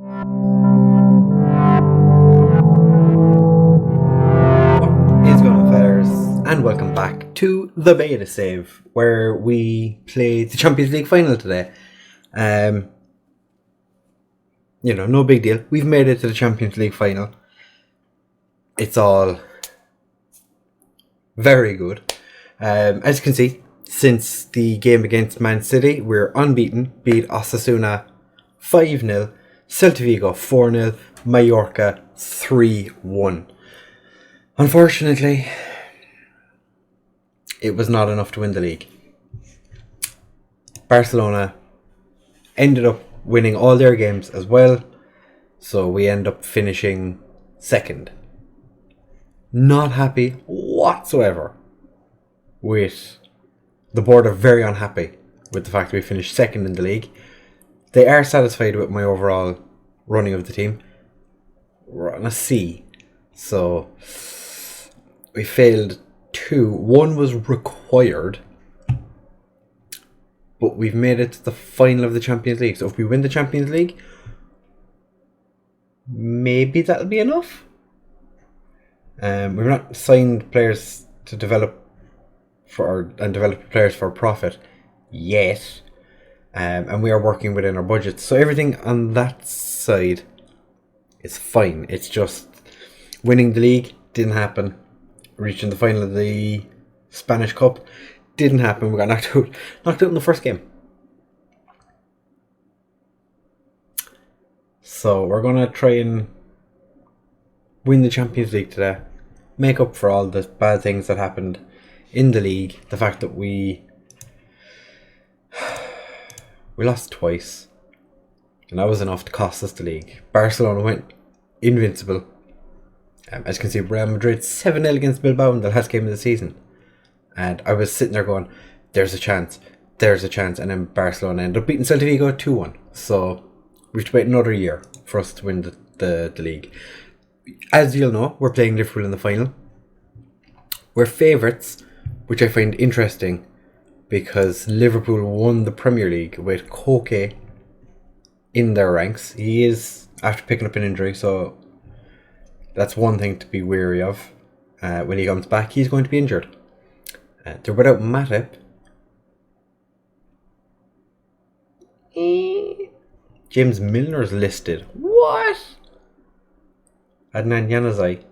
And welcome back to the beta save, where we played the Champions League final today. No big deal. We've made it to the Champions League final. It's all very good. As you can see, since the game against Man City, we're unbeaten. Beat Osasuna 5-0, Celta Vigo 4-0, Mallorca 3-1. Unfortunately, it was not enough to win the league. Barcelona ended up winning all their games as well, so we end up finishing second. Not happy whatsoever with the board, are very unhappy with the fact that we finished second in the league. They are satisfied with my overall running of the team. We're on a C, so we failed 2. 1 was required, but we've made it to the final of the Champions League. So if we win the Champions League, maybe that'll be enough. We've not signed players to develop players for profit yet, and we are working within our budget. So everything on that side is fine. It's just winning the league didn't happen. Reaching the final of the Spanish Cup didn't happen. We got knocked out in the first game. So we're going to try and win the Champions League today. Make up for all the bad things that happened in the league. The fact that we lost twice, and that was enough to cost us the league. Barcelona went invincible. As you can see, Real Madrid 7-0 against Bilbao in the last game of the season. And I was sitting there going, there's a chance. And then Barcelona ended up beating Celta Vigo 2-1. So we have to wait another year for us to win the league. As you'll know, we're playing Liverpool in the final. We're favourites, which I find interesting, because Liverpool won the Premier League with Koke in their ranks. He is after picking up an injury, so that's one thing to be wary of. When he comes back, he's going to be injured. They're without Matip. James Milner's listed. What? Adnan Januzaj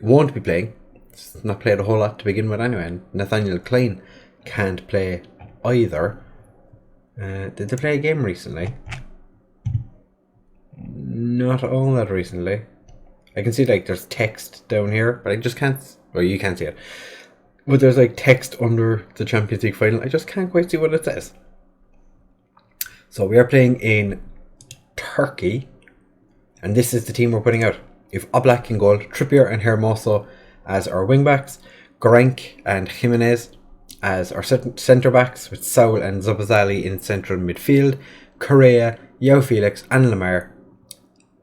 won't be playing. He's not played a whole lot to begin with anyway. And Nathaniel Klein can't play either. Did they play a game recently? Not all that recently. I can see there's text down here, but I just can't. Well, you can't see it. But there's text under the Champions League final. I just can't quite see what it says. So we are playing in Turkey, and this is the team we're putting out. If Oblak in goal, Trippier and Hermoso as our wing backs, Gorenk and Jimenez as our centre backs, with Saul and Zabazali in central midfield, Correa, João Felix and Lamar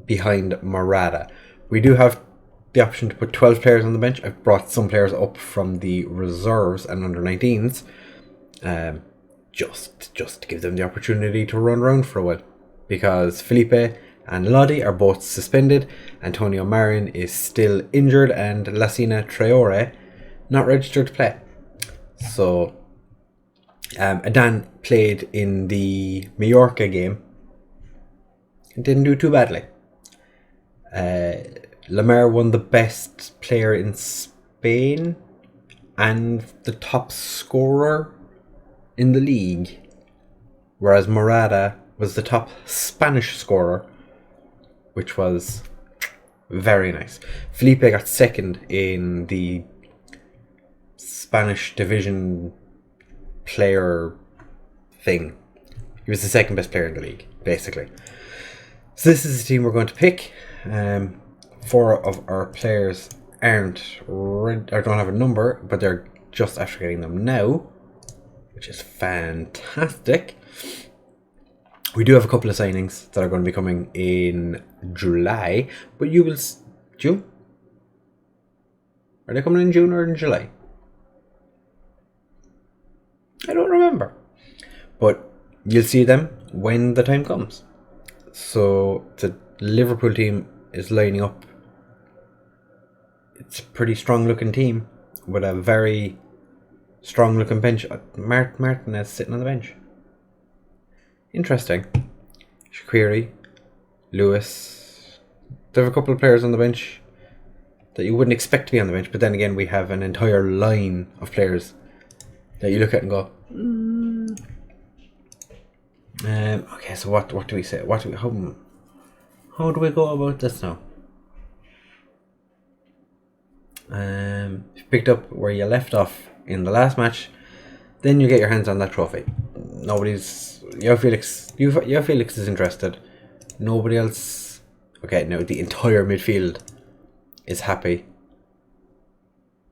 behind Morata. We do have the option to put 12 players on the bench. I've brought some players up from the reserves and under 19s, just to give them the opportunity to run around for a while, because Felipe and Lodi are both suspended, Antonio Marin is still injured, and Lassina Traore not registered to play. So Adan played in the Mallorca game and didn't do too badly. Lamar won the best player in Spain and the top scorer in the league, whereas Morata was the top Spanish scorer, which was very nice. Felipe got second in the Spanish division player thing. He was the second best player in the league, basically. So this is the team we're going to pick. 4 of our players aren't or don't have a number, but they're just after getting them now, which is fantastic. We do have a couple of signings that are going to be coming in July, but you will... June? Are they coming in June or in July? I don't remember. But you'll see them when the time comes. So the Liverpool team is lining up. It's a pretty strong looking team with a very strong looking bench. Martinez sitting on the bench. Interesting. Shaqiri, Lewis. There are a couple of players on the bench that you wouldn't expect to be on the bench, but then again, we have an entire line of players that you look at and go, okay, so what do we say? How do we go about this now? If you picked up where you left off in the last match, then you get your hands on that trophy. João Felix is interested. Nobody else. Okay, no, the entire midfield is happy.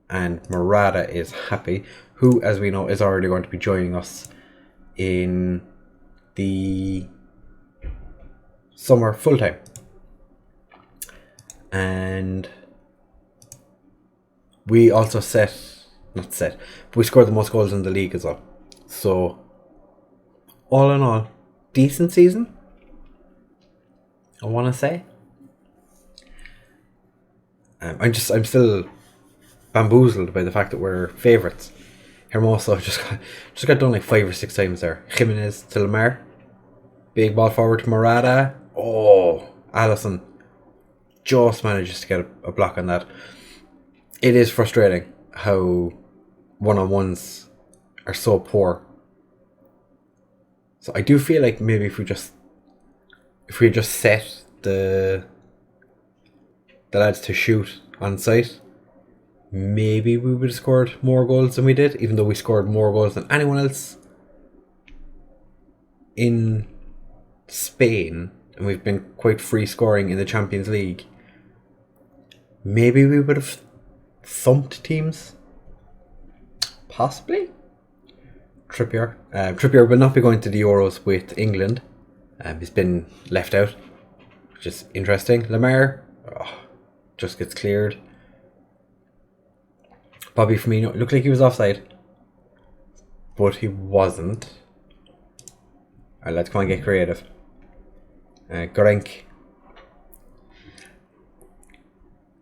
And Morata is happy, who, as we know, is already going to be joining us in the summer full time. And we also but we scored the most goals in the league as well. So, all in all, decent season, I want to say. I'm still bamboozled by the fact that we're favourites. Hermoso just got done like 5 or 6 times there. Jimenez to Lamar. Big ball forward to Morata. Oh, Alisson just manages to get a block on that. It is frustrating how one-on-ones are so poor. So I do feel like maybe if we just set the lads to shoot on sight, maybe we would have scored more goals than we did, even though we scored more goals than anyone else in Spain, and we've been quite free scoring in the Champions League. Maybe we would have thumped teams. Possibly. Trippier will not be going to the Euros with England. He's been left out, which is interesting. Lamar just gets cleared. Bobby Firmino looked like he was offside, but he wasn't. Alright, let's come on, get creative. Gorenk.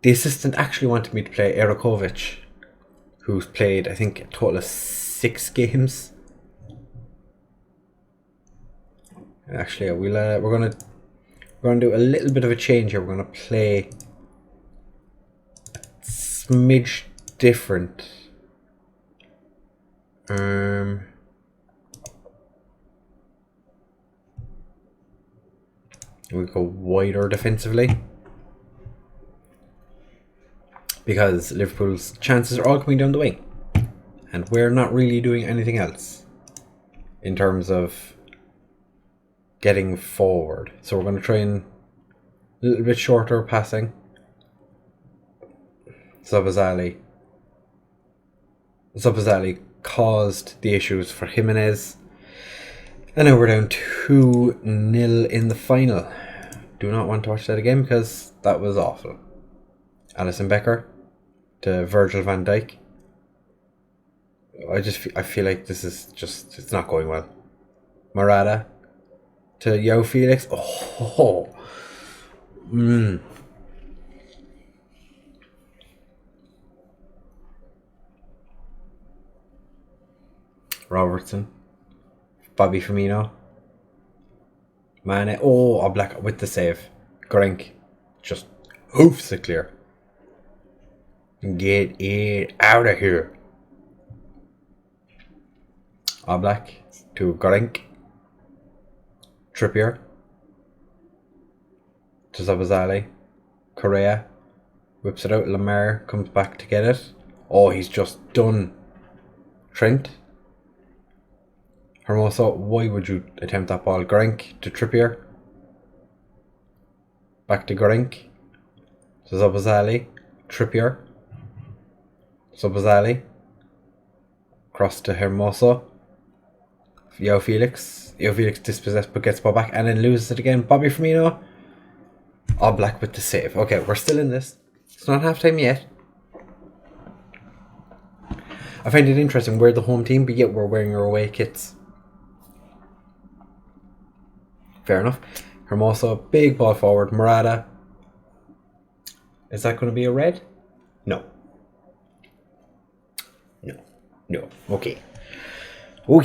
The assistant actually wanted me to play Erakovic, who's played, I think, a total of 6 games. Actually, we're gonna do a little bit of a change here. We're gonna play a smidge different. We go wider defensively, because Liverpool's chances are all coming down the wing, and we're not really doing anything else in terms of getting forward. So we're going to try and a little bit shorter passing. Zabazali caused the issues for Jimenez, and now we're down 2-0 in the final. Do not want to watch that again because that was awful. Alisson Becker to Virgil van Dijk. I feel like this is just, it's not going well. Morata to João Felix. Robertson. Bobby Firmino. Mane. Oblak with the save. Gorenk just hoofs it clear. Get it out of here. Oblak to Gorenk. Trippier to Zabazali. Correa whips it out. Lamar comes back to get it. He's just done Trent. Hermoso, why would you attempt that ball? Gorenk to Trippier. Back to Gorenk. To Zabazali. Trippier. Zabazali. Cross to Hermoso. João Felix dispossessed but gets ball back and then loses it again. Bobby Firmino. Oblak with the save. Okay, we're still in this. It's not half time yet. I find it interesting. We're the home team, but yet we're wearing our away kits. Fair enough. Hermoso, big ball forward. Morata. Is that going to be a red? No. No. Okay. Well,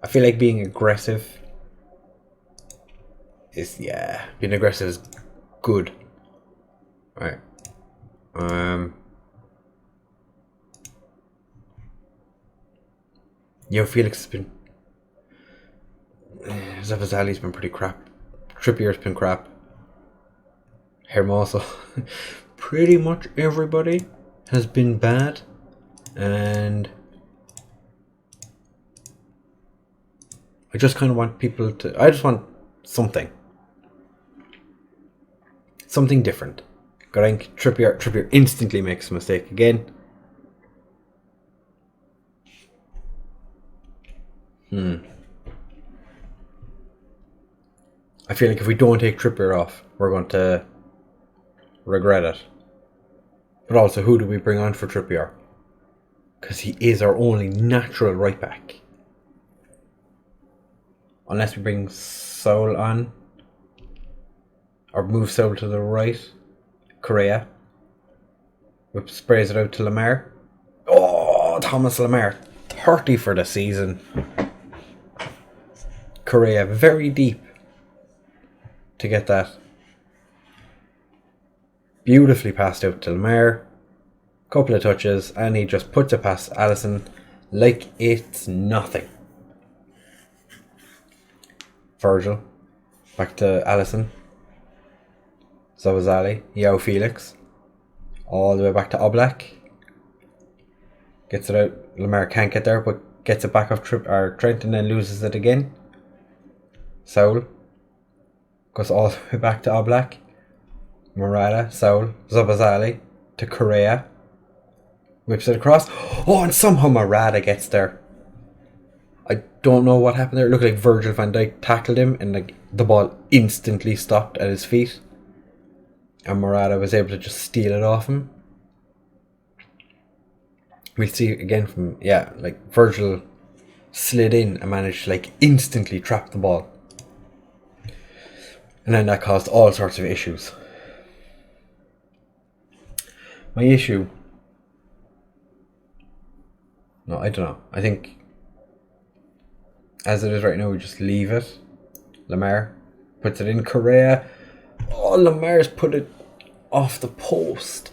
I feel like being aggressive is, being aggressive is good. Right. Felix has been... Zavazali's been pretty crap. Trippier's been crap. Hermoso. Pretty much everybody has been bad. And I just kind of want people to... I just want something. Something different. Trippier instantly makes a mistake again. I feel like if we don't take Trippier off, we're going to regret it. But also, who do we bring on for Trippier? Because he is our only natural right back. Unless we bring Saul on. Or move Saul to the right. Correa. Whip sprays it out to Lamar. Oh, Thomas Lamar. 30 for the season. Correa very deep to get that. Beautifully passed out to Lamar. Couple of touches and he just puts it past Alisson like it's nothing. Virgil. Back to Alisson. Zavazali. João Felix. All the way back to Oblak. Gets it out. Lamar can't get there but gets it back off Trent and then loses it again. Saul. Goes all the way back to Oblak. Morata. Saul. Zavazali. To Correa. Whips it across. Oh, and somehow Morata gets there. I don't know what happened there. It looked like Virgil van Dijk tackled him and like the ball instantly stopped at his feet. And Morata was able to just steal it off him. We'll see again from, like Virgil slid in and managed to like instantly trap the ball. And then that caused all sorts of issues. My issue... No, I don't know. I think as it is right now, we just leave it. Lamar puts it in. Correa. Oh, Lamar's put it off the post.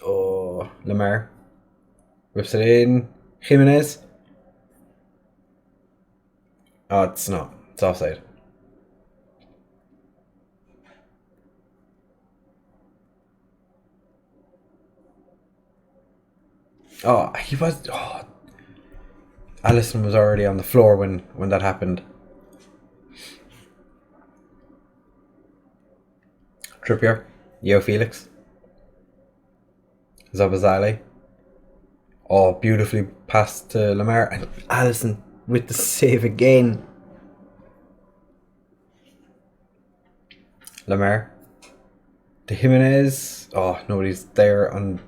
Oh, Lamar whips it in. Jimenez. Oh, it's not. It's offside. Oh, he was... Oh. Alisson was already on the floor when that happened. Trippier. João Felix. Zabazali. Oh, beautifully passed to Lamar. And Alisson with the save again. Lamar. To Jimenez. Oh, nobody's there on...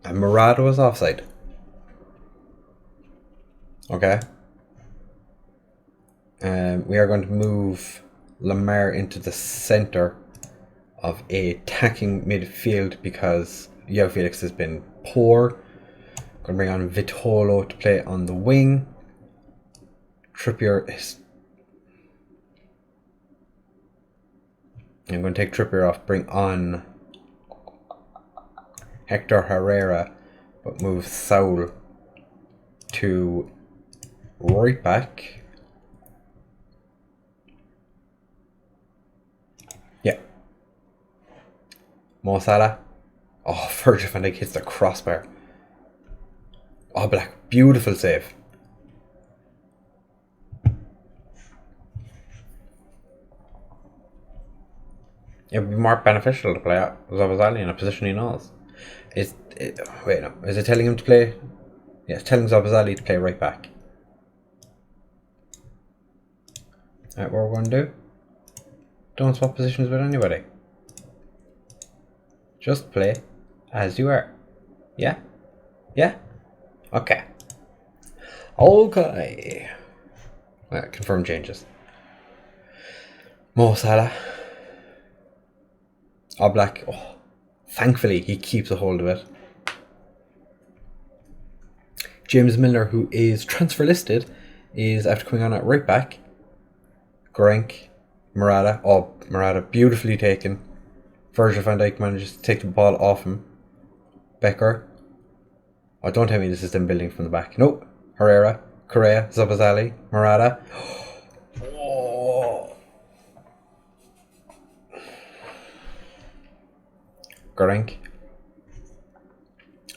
And Morata was offside. Okay. We are going to move Lamar into the centre of a attacking midfield because João Felix has been poor. Going to bring on Vitolo to play on the wing. Trippier is... I'm going to take Trippier off, bring on Hector Herrera, but move Saul to right back. Yeah. Mo Salah. Oh, Virgil van Dijk hits the crossbar. Oh, Black. Beautiful save. It would be more beneficial to play Zabazali in a position he knows. Is it telling him to play? Yeah, it's telling Zabazali to play right back. Alright, what we're going to do? Don't swap positions with anybody. Just play as you are. Yeah? Yeah? Okay. Okay. Right, confirm changes. Mo Salah. Oblak. Oh, thankfully, he keeps a hold of it. James Milner, who is transfer listed, is after coming on at right back. Gorenk. Morata. Oh, Morata, beautifully taken. Virgil van Dijk manages to take the ball off him. Becker. Oh, don't tell me this is them building from the back. Nope. Herrera. Correa. Zabazali. Morata. Oh. Gorenk.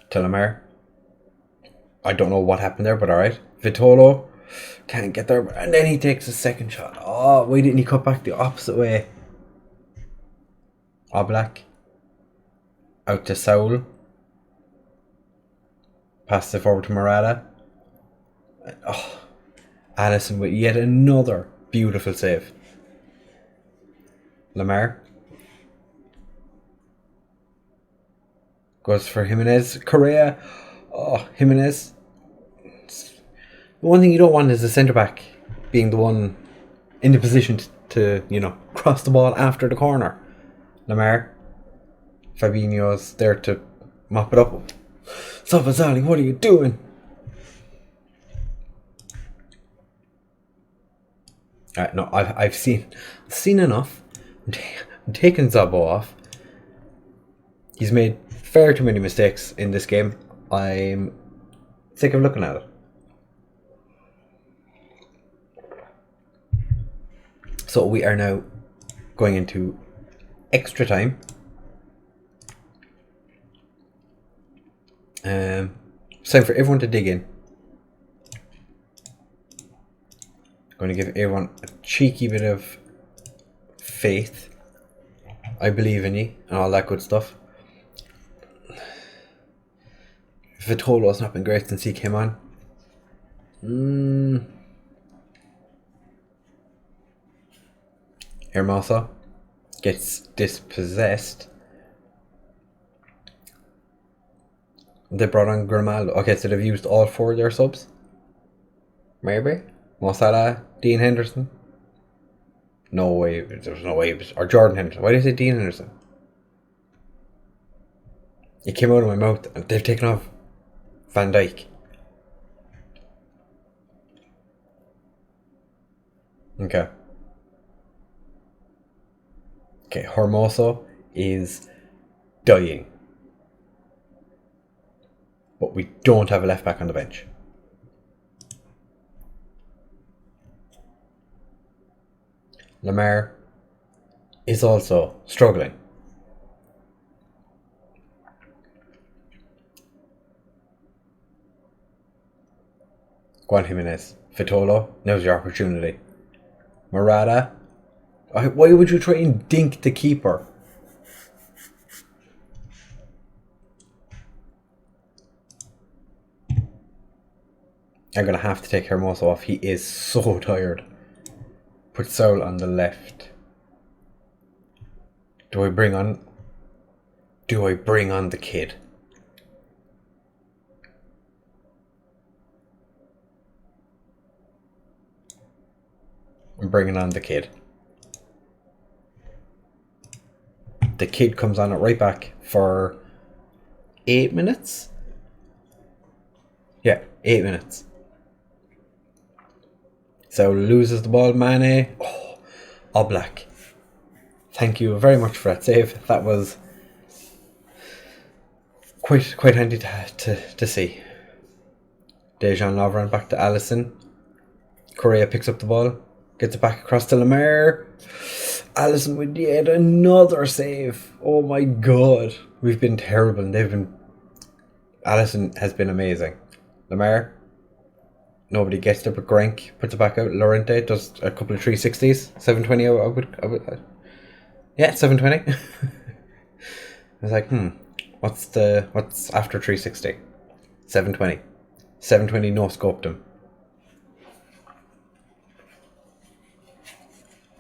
Telemer. I don't know what happened there, but alright. Vitolo. Can't get there. And then he takes a second shot. Oh, why didn't he cut back the opposite way? Oblak. Out to Saul. Passes it forward to Morata. Oh, Alisson with yet another beautiful save. Lamar. Goes for Jimenez. Correa. Oh, Jimenez. The one thing you don't want is the centre back being the one in the position to cross the ball after the corner. Lamar. Fabinho's there to mop it up. Zabazali, what are you doing? No, I've seen enough. I'm taking Zabo off. He's made far too many mistakes in this game. I'm sick of looking at it. So we are now going into extra time. It's time for everyone to dig in. Going to give everyone a cheeky bit of faith. I believe in you and all that good stuff. Vitolo's not been great since he came on. Hermoso gets dispossessed. They brought on Grimaldo. Okay, so they've used all 4 of their subs. Maybe. Mo Salah, Dean Henderson. No way. There's no way. Or Jordan Henderson. Why did I say Dean Henderson? It came out of my mouth and they've taken off Van Dijk. Okay. Okay, Hermoso is dying. But we don't have a left back on the bench. Lamar is also struggling. Juan Jimenez. Vitolo, now's your opportunity. Morata. Why would you try and dink the keeper? I'm going to have to take Hermoso off. He is so tired. Put Saul on the left. Do I bring on the kid? I'm bringing on the kid. The kid comes on at right back for 8 minutes. Yeah, 8 minutes. So loses the ball, Mane. Oh, Oblak. Thank you very much for that save. That was quite handy to see. Dejan Lovren back to Alisson. Correa picks up the ball, gets it back across to Lamar. Alisson with yet another save. Oh my god, we've been terrible. Alisson has been amazing. Lamar. Nobody gets there but Grank puts it back out. Lorente does a couple of 360s. 720 I would yeah, 720. I was like, what's after 360? 720. 720 no scoped him.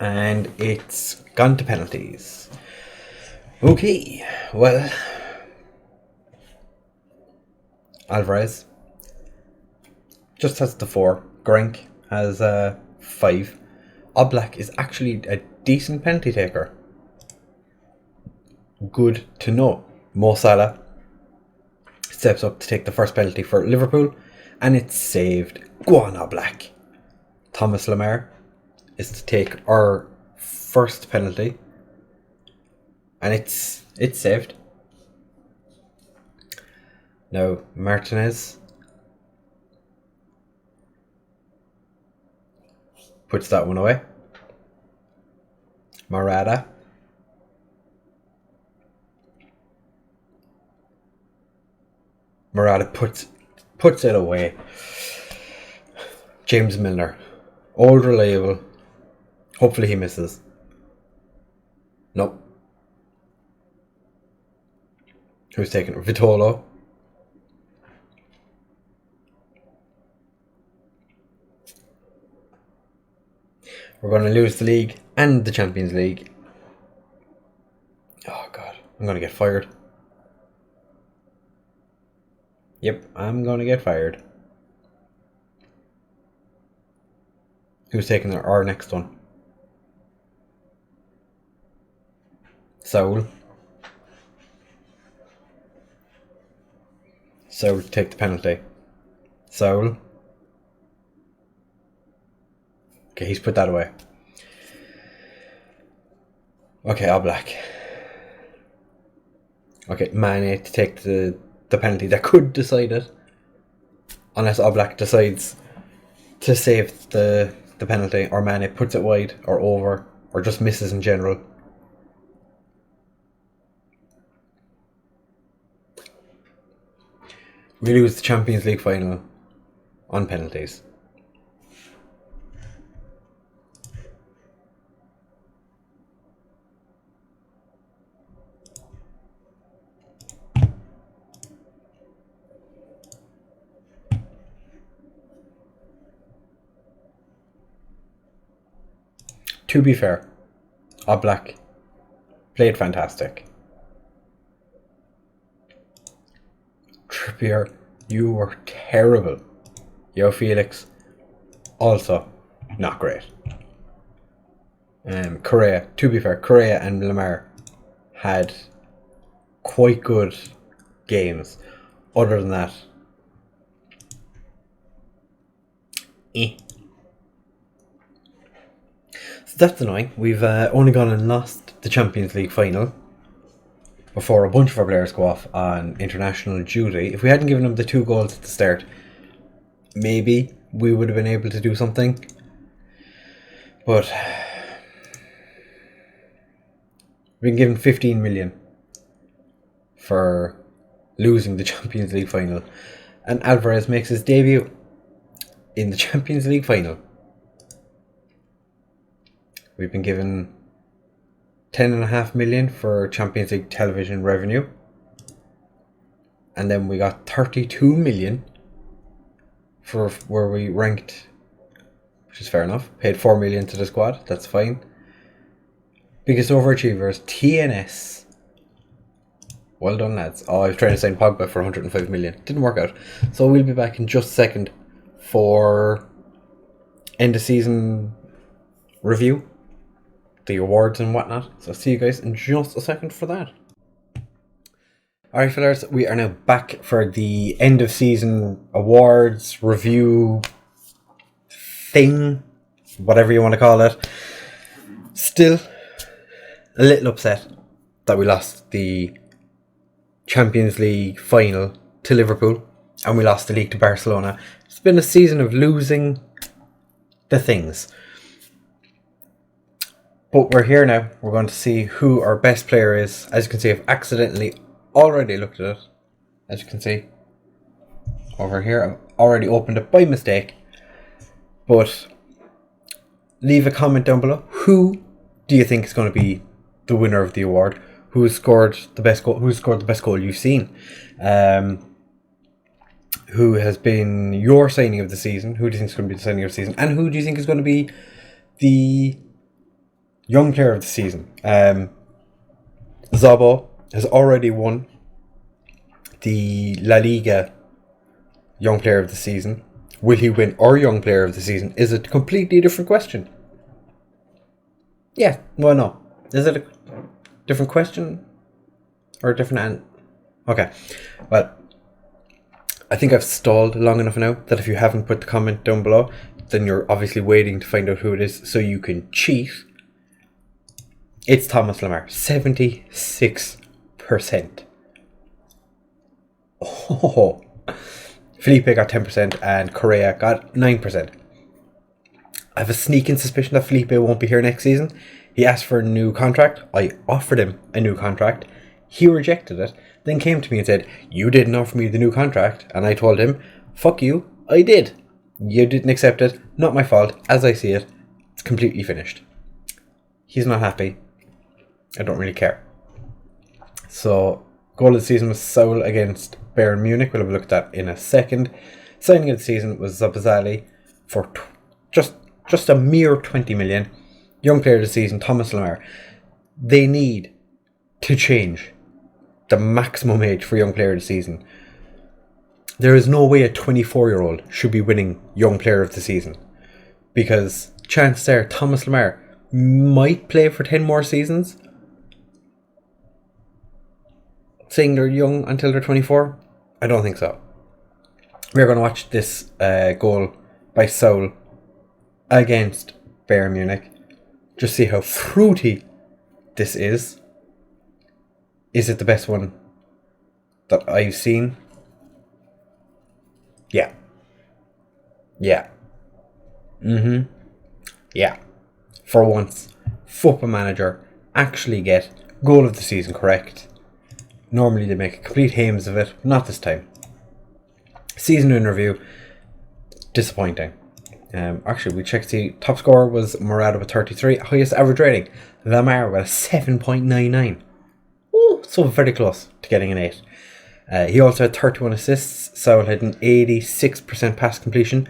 And it's gone to penalties. Okay, well, just has the 4. Grank has 5. Oblak is actually a decent penalty taker. Good to know. Mo Salah steps up to take the first penalty for Liverpool, and it's saved. Go on, Oblak. Thomas Lemar is to take our first penalty, and it's saved. Now Martinez puts that one away. Morata puts it away. James Milner, old reliable. Hopefully he misses. Nope. Who's taking it? Vitolo. We're going to lose the league and the Champions League. Oh God, I'm going to get fired. Yep, I'm going to get fired. Who's taking our next one? Saul. Saul take the penalty. Saul. Okay, he's put that away. Okay, Oblak. Okay, Mane to take the penalty that could decide it. Unless Oblak decides to save the penalty, or Mane puts it wide or over, or just misses in general. We lose the Champions League final on penalties. To be fair, Oblak played fantastic. Trippier, you were terrible. Yo Felix, also not great. Correa, to be fair, Correa and Lemar had quite good games. Other than that, So that's annoying. We've only gone and lost the Champions League final before a bunch of our players go off on international duty. If we hadn't given them the 2 goals at the start, maybe we would have been able to do something. But we've been given 15 million for losing the Champions League final, and Alvarez makes his debut in the Champions League final. We've been given 10.5 million for Champions League television revenue, and then we got 32 million for where we ranked, which is fair enough. Paid 4 million to the squad, that's fine. Biggest overachievers, TNS. Well done, lads. Oh, I was trying to sign Pogba for 105 million. Didn't work out. So we'll be back in just a second for end of season review, the awards and whatnot. So see you guys in just a second for that. Alright fellas, we are now back for the end of season awards review thing, whatever you want to call it. Still a little upset that we lost the Champions League final to Liverpool and we lost the league to Barcelona. It's been a season of losing the things. But we're here now. We're going to see who our best player is. As you can see, I've accidentally already looked at it. As you can see over here, I've already opened it by mistake. But leave a comment down below. Who do you think is going to be the winner of the award? Who has scored the best goal? Who's scored the best goal you've seen? Who has been your signing of the season? Who do you think is going to be the signing of the season? And who do you think is going to be the young player of the season? Zabo has already won the La Liga Young Player of the Season Will he win our Young Player of the Season is a completely different question. Yeah, well, no. Is it a different question? Or a different okay. Well, I think I've stalled long enough now that if you haven't put the comment down below, then you're obviously waiting to find out who it is so you can cheat. It's Thomas Lemar. 76%. Oh. Felipe got 10% and Correa got 9%. I have a sneaking suspicion that Felipe won't be here next season. He asked for a new contract. I offered him a new contract. He rejected it, then came to me and said, "You didn't offer me the new contract." And I told him, "Fuck you, I did. You didn't accept it. Not my fault. As I see it, it's completely finished." He's not happy. I don't really care. So, goal of the season was Saul against Bayern Munich. We'll have a look at that in a second. Signing of the season was Zabazali for just a mere 20 million. Young Player of the Season, Thomas Lemar. They need to change the maximum age for Young Player of the Season. There is no way a 24-year-old should be winning Young Player of the Season. Because chance there, Thomas Lemar might play for 10 more seasons. Saying they're young until they're 24? I don't think so. We're going to watch this goal by Saul against Bayern Munich. Just see how fruity this is. Is it the best one that I've seen? Yeah. Yeah. Yeah. For once, Football Manager actually get goal of the season correct. Normally they make a complete hames of it. Not this time. Season in review. Disappointing. Actually, we checked the top scorer was Morata with 33. Highest average rating, Lemar with a 7.99. Oh, so very close to getting an 8. He also had 31 assists. Saul had an 86% pass completion.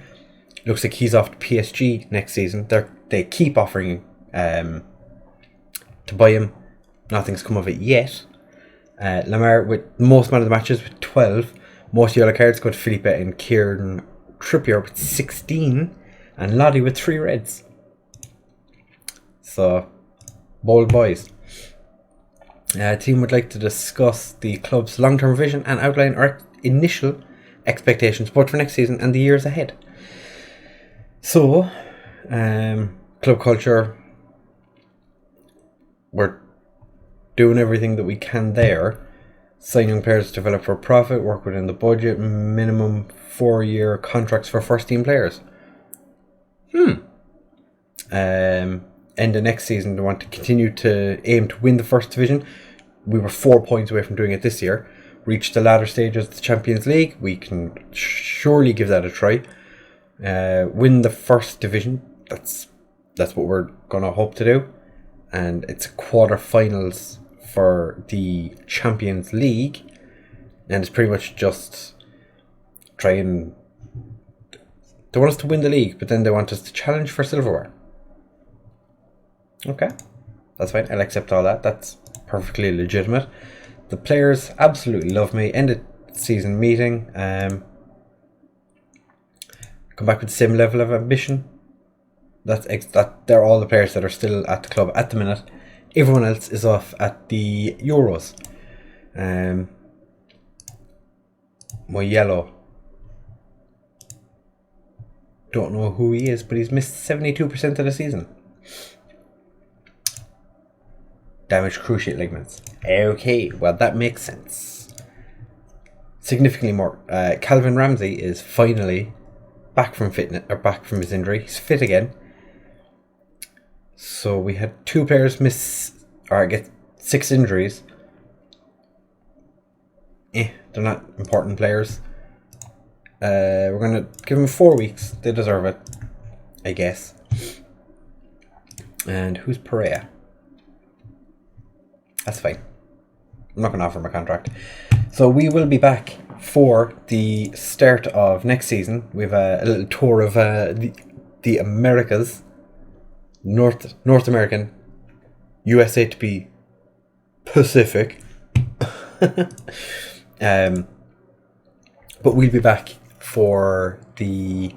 Looks like he's off to PSG next season. They keep offering to buy him. Nothing's come of it yet. Lemar with most man of the matches with 12. Most yellow cards go to Felipe and Kieran Trippier with 16. And Lottie with 3 reds. So, bold boys. Team would like to discuss the club's long-term vision and outline our initial expectations both for next season and the years ahead. So, club culture, we're doing everything that we can there. Sign young players to develop for profit, work within the budget, minimum 4-year contracts for first team players. End of next season, they want to continue to aim to win the first division. We were 4 points away from doing it this year. Reach the latter stages of the Champions League. We can surely give that a try. Win the first division. That's what we're gonna hope to do. And it's quarterfinals for the Champions League, and it's pretty much just try and they want us to win the league, but then they want us to challenge for silverware. Okay, that's fine. I'll accept all that. That's perfectly legitimate. The players absolutely love me. End of season meeting. Come back with the same level of ambition. That they're all the players that are still at the club at the minute. Everyone else is off at the Euros. My yellow. Don't know who he is, but he's missed 72% of the season. Damaged cruciate ligaments. Okay, well that makes sense. Significantly more. Calvin Ramsey is finally back from fitness, or back from his injury. He's fit again. So we had 2 players miss or get 6 injuries. They're not important players. We're gonna give them 4 weeks. They deserve it, I guess. And who's Perea? That's fine. I'm not gonna offer him a contract. So we will be back for the start of next season. We have a little tour of the Americas. North American, USA to be Pacific. But we'll be back for the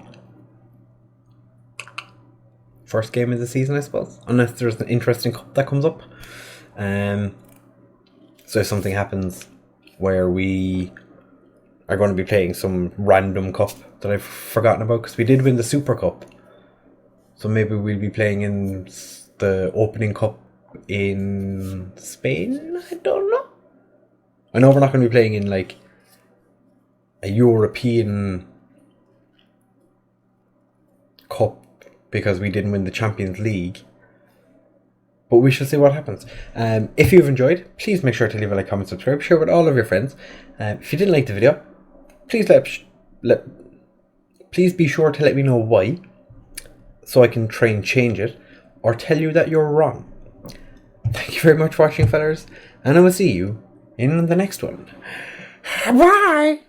first game of the season, I suppose, unless there's an interesting cup that comes up. So if something happens where we are going to be playing some random cup that I've forgotten about, because we did win the Super Cup, so maybe we'll be playing in the opening cup in Spain. I don't know. I know we're not going to be playing in like a European cup because we didn't win the Champions League, but we shall see what happens. If you've enjoyed, please make sure to leave a like, comment, subscribe, share with all of your friends. If you didn't like the video, please please be sure to let me know why, so I can try and change it or tell you that you're wrong. Thank you very much for watching, fellas, and I will see you in the next one. Bye!